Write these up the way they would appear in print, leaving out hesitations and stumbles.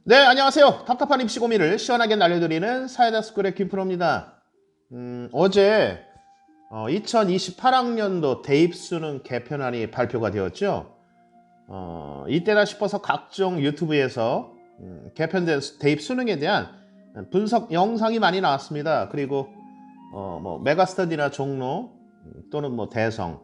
네, 안녕하세요. 답답한 입시 고민을 시원하게 날려드리는 사이다스쿨의 김프로입니다. 어제 2028학년도 대입수능 개편안이 발표가 되었죠. 이때다 싶어서 각종 유튜브에서 개편된 대입수능에 대한 분석 영상이 많이 나왔습니다. 그리고 뭐 메가스터디나 종로 또는 뭐 대성,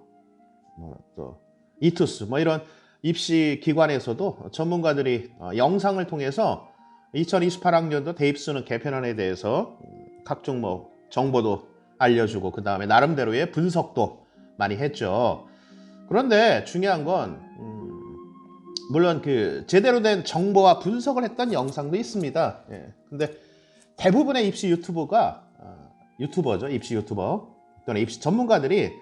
또 이투스 뭐 이런 입시 기관에서도 전문가들이 영상을 통해서 2028학년도 대입수능 개편안에 대해서 각종 뭐 정보도 알려주고 그 다음에 나름대로의 분석도 많이 했죠. 그런데 중요한 건 물론 그 제대로 된 정보와 분석을 했던 영상도 있습니다. 예. 근데 대부분의 입시 유튜버가 유튜버죠. 입시 유튜버 또는 입시 전문가들이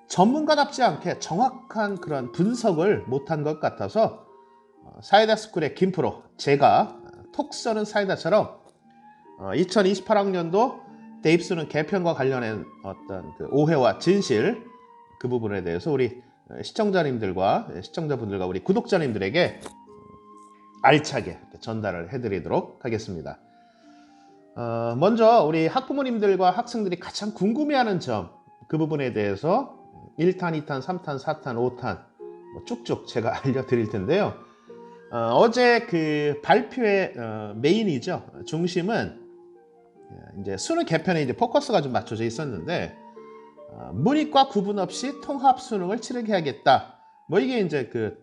전문가답지 않게 정확한 그런 분석을 못한 것 같아서 사이다스쿨의 김프로, 제가 톡 써는 사이다처럼 2028학년도 대입수능 개편과 관련된 어떤 그 오해와 진실 그 부분에 대해서 우리 시청자분들과 우리 구독자님들에게 알차게 전달을 해드리도록 하겠습니다. 먼저 우리 학부모님들과 학생들이 가장 궁금해하는 점, 그 부분에 대해서 1탄, 2탄, 3탄, 4탄, 5탄 쭉쭉 제가 알려드릴 텐데요. 어제 그 발표의 메인이죠. 중심은 이제 수능 개편에 이제 포커스가 좀 맞춰져 있었는데 문이과 구분 없이 통합 수능을 치르게 하겠다. 뭐 이게 이제 그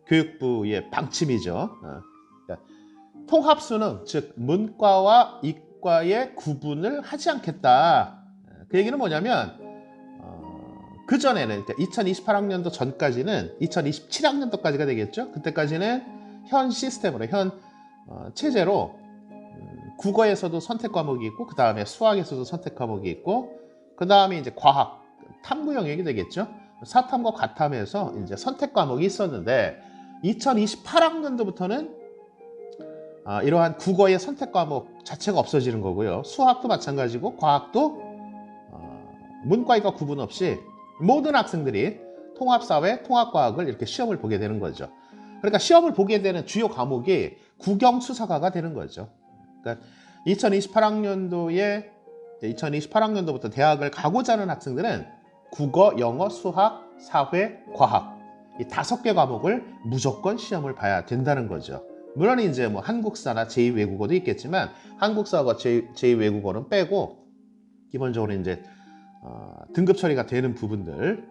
교육부의 방침이죠. 그러니까 통합 수능, 즉 문과와 이과의 구분을 하지 않겠다. 그 얘기는 뭐냐면 그 전에는 2028학년도 전까지는 2027학년도까지가 되겠죠. 그때까지는 현 시스템으로 현 체제로 국어에서도 선택 과목이 있고 그 다음에 수학에서도 선택 과목이 있고 그 다음에 이제 과학, 탐구 영역이 되겠죠. 사탐과 과탐에서 이제 선택 과목이 있었는데 2028학년도부터는 이러한 국어의 선택 과목 자체가 없어지는 거고요. 수학도 마찬가지고 과학도 문과이과 구분 없이 모든 학생들이 통합사회, 통합과학을 이렇게 시험을 보게 되는 거죠. 그러니까 시험을 보게 되는 주요 과목이 국영수사과가 되는 거죠. 그러니까 2028학년도부터 대학을 가고자 하는 학생들은 국어, 영어, 수학, 사회, 과학 이 5개 과목을 무조건 시험을 봐야 된다는 거죠. 물론 이제 뭐 한국사나 제2외국어도 있겠지만 한국사와 제2외국어는 빼고 기본적으로 이제 등급 처리가 되는 부분들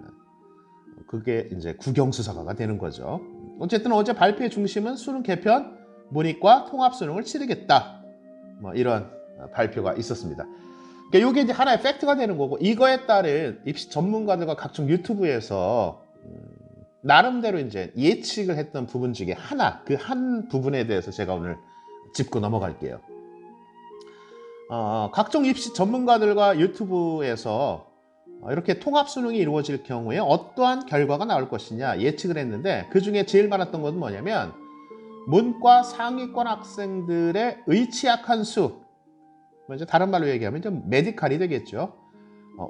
그게 이제 국영수사과가 되는 거죠. 어쨌든 어제 발표의 중심은 수능 개편, 문이과 통합 수능을 치르겠다. 뭐 이런 발표가 있었습니다. 그러니까 이게 이제 하나의 팩트가 되는 거고 이거에 따른 입시 전문가들과 각종 유튜브에서 나름대로 이제 예측을 했던 부분 중에 하나, 그 한 부분에 대해서 제가 오늘 짚고 넘어갈게요. 각종 입시 전문가들과 유튜브에서 이렇게 통합 수능이 이루어질 경우에 어떠한 결과가 나올 것이냐 예측을 했는데 그 중에 제일 많았던 것은 뭐냐면 문과 상위권 학생들의 의치약한 수, 먼저 다른 말로 얘기하면 좀 메디칼이 되겠죠.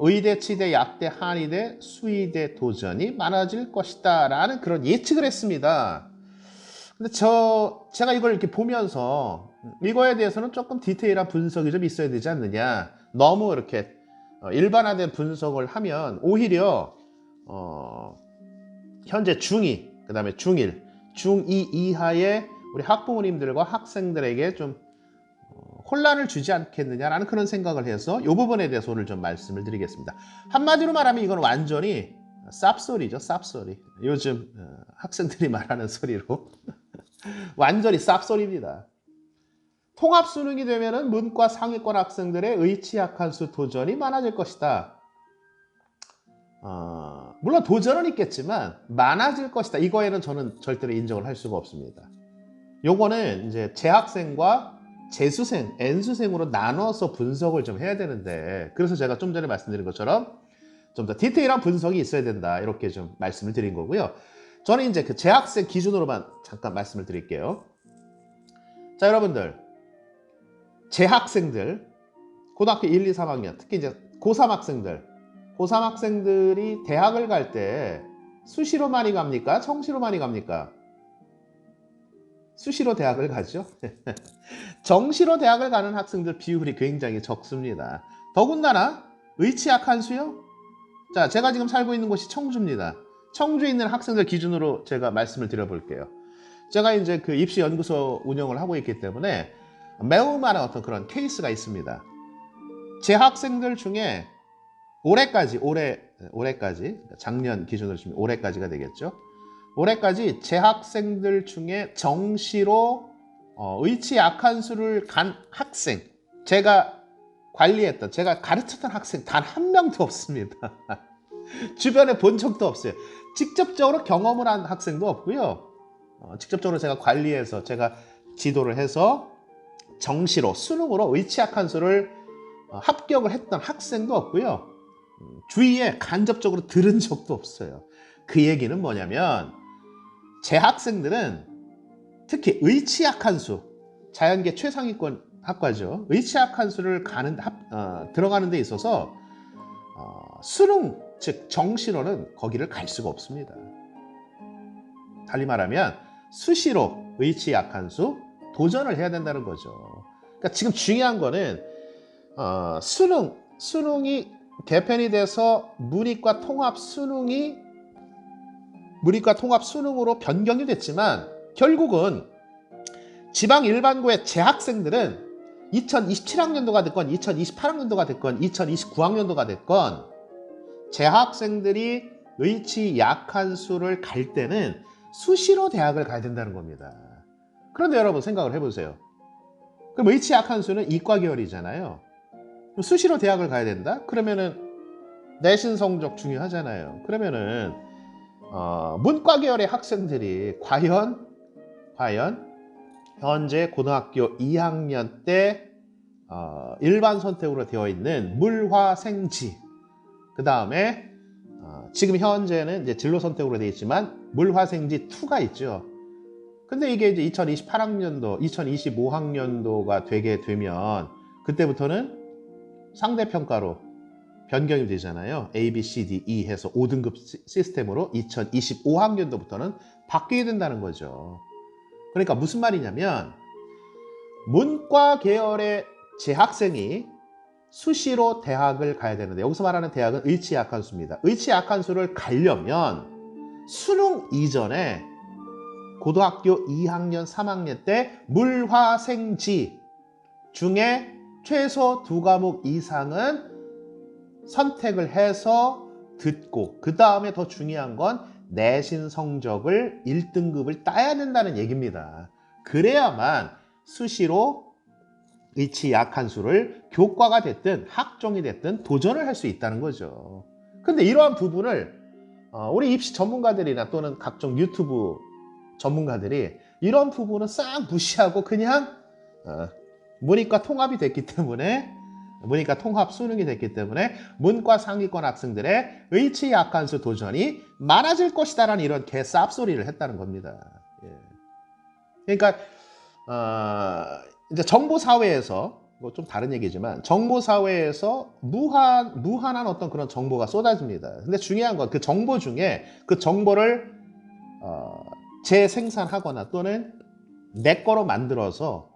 의대, 치대, 약대, 한의대, 수의대 도전이 많아질 것이다 라는 그런 예측을 했습니다. 근데 제가 이걸 이렇게 보면서 이거에 대해서는 조금 디테일한 분석이 좀 있어야 되지 않느냐. 너무 이렇게 일반화된 분석을 하면 오히려 현재 중2, 그 다음에 중1, 중2 이하의 우리 학부모님들과 학생들에게 좀 혼란을 주지 않겠느냐라는 그런 생각을 해서 이 부분에 대해서 오늘 좀 말씀을 드리겠습니다. 한마디로 말하면 이건 완전히 쌉소리죠. 쌉소리. 요즘 학생들이 말하는 소리로 완전히 쌉소리입니다. 통합 수능이 되면은 문과 상위권 학생들의 의치약한 수 도전이 많아질 것이다. 물론 도전은 있겠지만 많아질 것이다. 이거에는 저는 절대로 인정을 할 수가 없습니다. 요거는 이제 재학생과 재수생, N수생으로 나눠서 분석을 좀 해야 되는데 그래서 제가 좀 전에 말씀드린 것처럼 좀 더 디테일한 분석이 있어야 된다. 이렇게 좀 말씀을 드린 거고요. 저는 이제 그 재학생 기준으로만 잠깐 말씀을 드릴게요. 자, 여러분들. 재학생들, 고등학교 1, 2, 3학년, 특히 이제 고3 학생들이 대학을 갈 때 수시로 많이 갑니까? 청시로 많이 갑니까? 수시로 대학을 가죠. 정시로 대학을 가는 학생들 비율이 굉장히 적습니다. 더군다나 의치약한수요? 자, 제가 지금 살고 있는 곳이 청주입니다. 청주에 있는 학생들 기준으로 제가 말씀을 드려볼게요. 제가 이제 그 입시연구소 운영을 하고 있기 때문에 매우 많은 어떤 그런 케이스가 있습니다. 제 학생들 중에 올해까지 작년 기준으로 치면 올해까지가 되겠죠. 올해까지 제 학생들 중에 정시로 의치 약한 수를 간 학생, 제가 관리했던, 제가 가르쳤던 학생 단 한 명도 없습니다. 주변에 본 적도 없어요. 직접적으로 경험을 한 학생도 없고요. 직접적으로 제가 관리해서, 제가 지도를 해서 정시로, 수능으로 의치 약한 수를 합격을 했던 학생도 없고요. 주위에 간접적으로 들은 적도 없어요. 그 얘기는 뭐냐면 제 학생들은 특히 의치약한수, 자연계 최상위권 학과죠. 의치약한수를 들어가는 데 있어서 수능, 즉 정시로는 거기를 갈 수가 없습니다. 달리 말하면 수시로 의치약한수 도전을 해야 된다는 거죠. 그러니까 지금 중요한 거는 수능이 개편이 돼서 문이과 통합 수능으로 변경이 됐지만 결국은 지방 일반고의 재학생들은 2027학년도가 됐건 2028학년도가 됐건 2029학년도가 됐건 재학생들이 의치 약한 수를 갈 때는 수시로 대학을 가야 된다는 겁니다. 그런데 여러분 생각을 해보세요. 그럼 의치 약한 수는 이과 계열이잖아요. 수시로 대학을 가야 된다? 그러면은 내신 성적 중요하잖아요. 그러면은 문과 계열의 학생들이 과연 현재 고등학교 2학년 때 일반 선택으로 되어 있는 물화생지, 그 다음에 지금 현재는 이제 진로 선택으로 되어 있지만 물화생지 2가 있죠. 근데 이게 이제 2028학년도, 2025학년도가 되게 되면 그때부터는 상대평가로 변경이 되잖아요. A, B, C, D, E 해서 5등급 시스템으로 2025학년도부터는 바뀌게 된다는 거죠. 그러니까 무슨 말이냐면 문과 계열의 재학생이 수시로 대학을 가야 되는데, 여기서 말하는 대학은 의치 약한 수입니다. 의치 약한 수를 가려면 수능 이전에 고등학교 2학년, 3학년 때 물화생지 중에 최소 2과목 이상은 선택을 해서 듣고, 그 다음에 더 중요한 건 내신 성적을 1등급을 따야 된다는 얘기입니다. 그래야만 수시로 의치 약한 수를 교과가 됐든 학종이 됐든 도전을 할 수 있다는 거죠. 근데 이러한 부분을 우리 입시 전문가들이나 또는 각종 유튜브 전문가들이 이런 부분은 싹 무시하고 그냥 문이과 통합이 됐기 때문에, 문이과 통합 수능이 됐기 때문에 문과 상위권 학생들의 의치 약한수 도전이 많아질 것이다라는 이런 개쌉소리를 했다는 겁니다. 그러니까 이제 정보 사회에서, 뭐 좀 다른 얘기지만 정보 사회에서 무한한 어떤 그런 정보가 쏟아집니다. 근데 중요한 건 그 정보 중에 그 정보를 재생산하거나 또는 내 거로 만들어서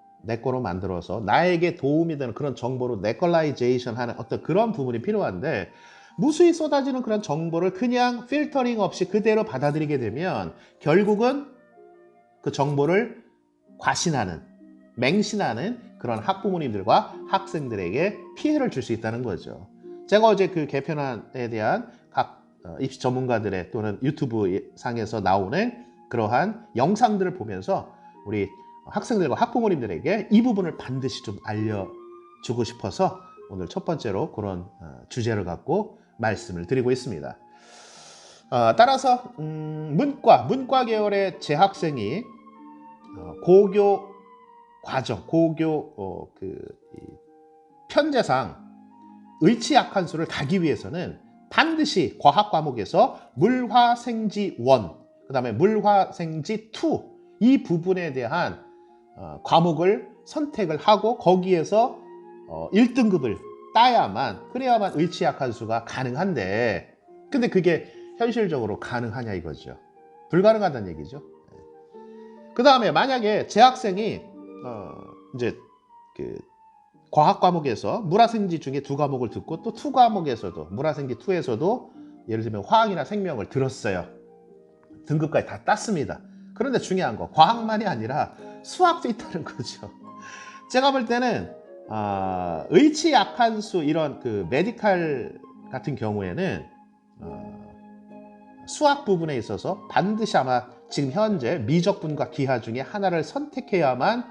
나에게 도움이 되는 그런 정보로 네컬라이제이션 하는 어떤 그런 부분이 필요한데, 무수히 쏟아지는 그런 정보를 그냥 필터링 없이 그대로 받아들이게 되면 결국은 그 정보를 과신하는, 맹신하는 그런 학부모님들과 학생들에게 피해를 줄 수 있다는 거죠. 제가 어제 그 개편안에 대한 각 입시 전문가들의 또는 유튜브 상에서 나오는 그러한 영상들을 보면서 우리 학생들과 학부모님들에게 이 부분을 반드시 좀 알려주고 싶어서 오늘 첫 번째로 그런 주제를 갖고 말씀을 드리고 있습니다. 따라서 문과 계열의 재학생이 고교 과정, 편제상 의치 약한 수를 가기 위해서는 반드시 과학 과목에서 물화생지 1, 그 다음에 물화생지 2, 이 부분에 대한 과목을 선택을 하고 거기에서 1등급을 그래야만 의치 약한 수가 가능한데, 근데 그게 현실적으로 가능하냐 이거죠. 불가능하다는 얘기죠. 그 다음에 만약에 재학생이 이제 그 과학 과목에서 물화생지 중에 두 과목을 듣고 또 투 과목에서도 물화생지 2에서도 예를 들면 화학이나 생명을 들었어요. 등급까지 다 땄습니다. 그런데 중요한 거 과학만이 아니라 수학도 있다는 거죠. 제가 볼 때는 의치 약한 수 이런 그 메디칼 같은 경우에는 수학 부분에 있어서 반드시 아마 지금 현재 미적분과 기하 중에 하나를 선택해야만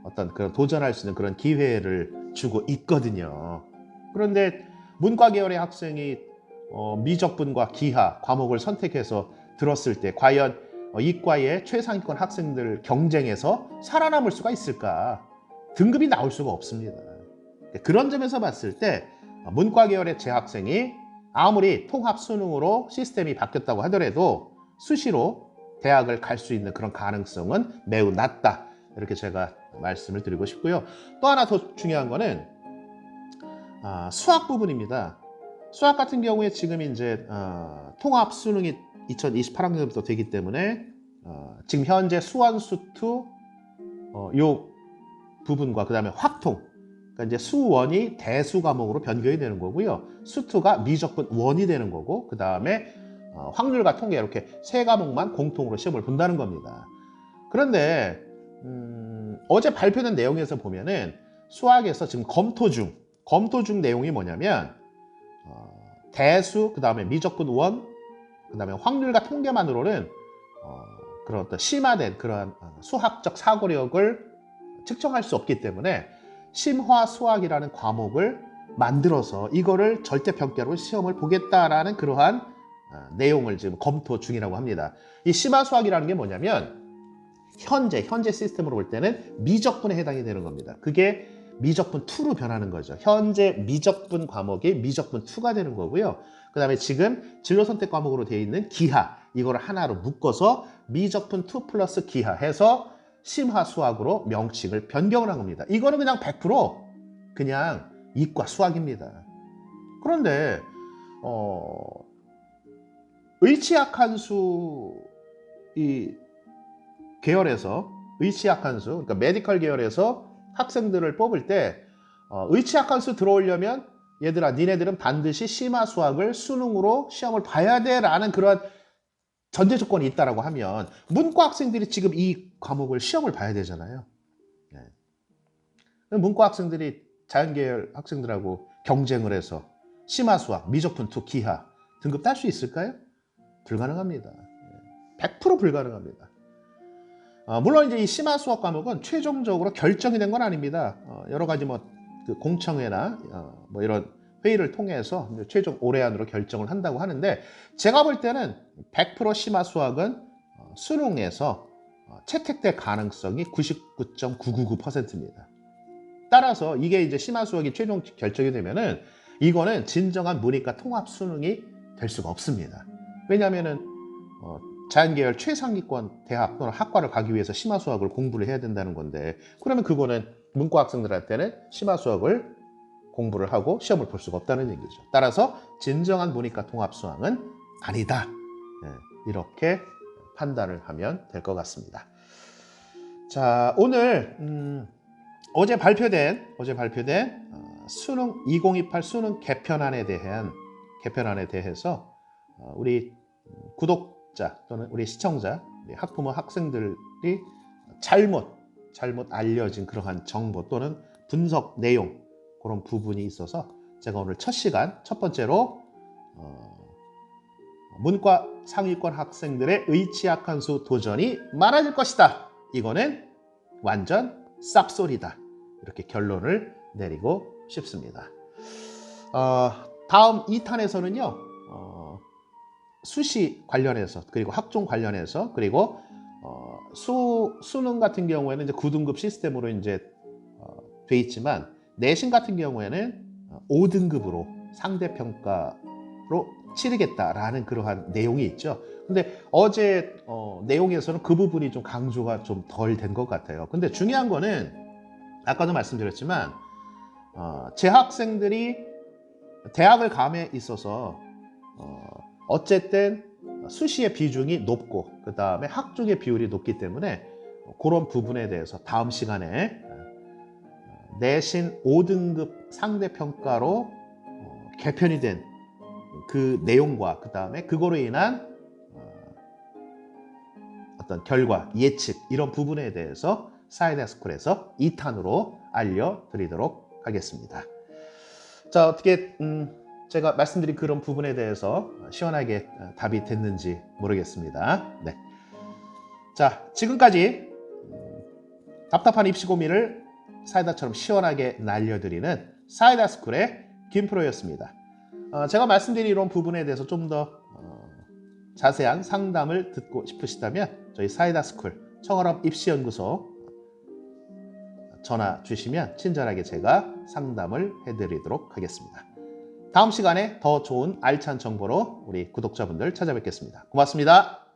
어떤 그런 도전할 수 있는 그런 기회를 주고 있거든요. 그런데 문과 계열의 학생이 미적분과 기하 과목을 선택해서 들었을 때 과연 이과의 최상위권 학생들 경쟁에서 살아남을 수가 있을까? 등급이 나올 수가 없습니다. 그런 점에서 봤을 때 문과 계열의 재학생이 아무리 통합 수능으로 시스템이 바뀌었다고 하더라도 수시로 대학을 갈 수 있는 그런 가능성은 매우 낮다. 이렇게 제가 말씀을 드리고 싶고요. 또 하나 더 중요한 거는 수학 부분입니다. 수학 같은 경우에 지금 이제 통합 수능이 2028학년부터 되기 때문에 지금 현재 수원, 수투 요 부분과 그 다음에 확통, 그러니까 이제 수원이 대수 과목으로 변경이 되는 거고요. 수투가 미적분 원이 되는 거고, 그 다음에 확률과 통계 이렇게 세 과목만 공통으로 시험을 본다는 겁니다. 그런데 어제 발표된 내용에서 보면은 수학에서 지금 검토 중 내용이 뭐냐면 대수, 그 다음에 미적분 원, 그 다음에 확률과 통계만으로는 그런 어떤 심화된 그런 수학적 사고력을 측정할 수 없기 때문에 심화수학이라는 과목을 만들어서 이거를 절대평가로 시험을 보겠다라는 그러한 내용을 지금 검토 중이라고 합니다. 이 심화수학이라는 게 뭐냐면 현재 시스템으로 볼 때는 미적분에 해당이 되는 겁니다. 그게 미적분 2로 변하는 거죠. 현재 미적분 과목이 미적분 2가 되는 거고요. 그 다음에 지금 진로 선택 과목으로 되어 있는 기하, 이거를 하나로 묶어서 미적분 2 플러스 기하 해서 심화 수학으로 명칭을 변경을 한 겁니다. 이거는 그냥 100% 그냥 이과 수학입니다. 그런데 의치약한수 이 계열에서 의치약한수, 그러니까 메디컬 계열에서 학생들을 뽑을 때 의치약한수 들어오려면 얘들아 니네들은 반드시 심화 수학을 수능으로 시험을 봐야 돼 라는 그런 전제 조건이 있다라고 하면 문과 학생들이 지금 이 과목을 시험을 봐야 되잖아요. 네. 문과 학생들이 자연계열 학생들하고 경쟁을 해서 심화 수학, 미적분 2, 기하 등급 딸 수 있을까요? 불가능합니다. 100% 불가능합니다. 물론 이제 이 심화 수학 과목은 최종적으로 결정이 된 건 아닙니다. 여러 가지 그 공청회나 뭐 이런 회의를 통해서 최종 올해안으로 결정을 한다고 하는데 제가 볼 때는 100% 심화 수학은 수능에서 채택될 가능성이 99.999%입니다. 따라서 이게 이제 심화 수학이 최종 결정이 되면은 이거는 진정한 문이과 통합 수능이 될 수가 없습니다. 왜냐하면은 자연계열 최상위권 대학 또는 학과를 가기 위해서 심화 수학을 공부를 해야 된다는 건데 그러면 그거는 문과 학생들한테는 심화 수학을 공부를 하고 시험을 볼 수가 없다는 얘기죠. 따라서 진정한 문이과 통합 수학은 아니다. 이렇게 판단을 하면 될 것 같습니다. 자, 오늘 어제 발표된 수능 2028 수능 개편안에 대해서 우리 구독자 또는 우리 시청자, 우리 학부모 학생들이 잘못 알려진 그러한 정보 또는 분석 내용 그런 부분이 있어서 제가 오늘 첫 번째로 문과 상위권 학생들의 의치약한수 도전이 많아질 것이다. 이거는 완전 쌉소리다. 이렇게 결론을 내리고 싶습니다. 다음 2탄에서는요. 수시 관련해서 그리고 학종 관련해서 그리고 수능 같은 경우에는 이제 9등급 시스템으로 이제 돼 있지만 내신 같은 경우에는 5등급으로 상대평가로 치르겠다라는 그러한 내용이 있죠. 근데 어제 내용에서는 그 부분이 좀 강조가 좀 덜 된 것 같아요. 근데 중요한 거는 아까도 말씀드렸지만 재학생들이 대학을 감에 있어서 어쨌든 수시의 비중이 높고 그 다음에 학종의 비율이 높기 때문에 그런 부분에 대해서 다음 시간에 내신 5등급 상대평가로 개편이 된 그 내용과 그 다음에 그거로 인한 어떤 결과, 예측 이런 부분에 대해서 사이다스쿨에서 2탄으로 알려드리도록 하겠습니다. 자, 어떻게 제가 말씀드린 그런 부분에 대해서 시원하게 답이 됐는지 모르겠습니다. 네. 자, 지금까지 답답한 입시 고민을 사이다처럼 시원하게 날려드리는 사이다스쿨의 김프로였습니다. 제가 말씀드린 이런 부분에 대해서 좀 더 자세한 상담을 듣고 싶으시다면 저희 사이다스쿨 청월업 입시연구소 전화 주시면 친절하게 제가 상담을 해드리도록 하겠습니다. 다음 시간에 더 좋은 알찬 정보로 우리 구독자분들 찾아뵙겠습니다. 고맙습니다.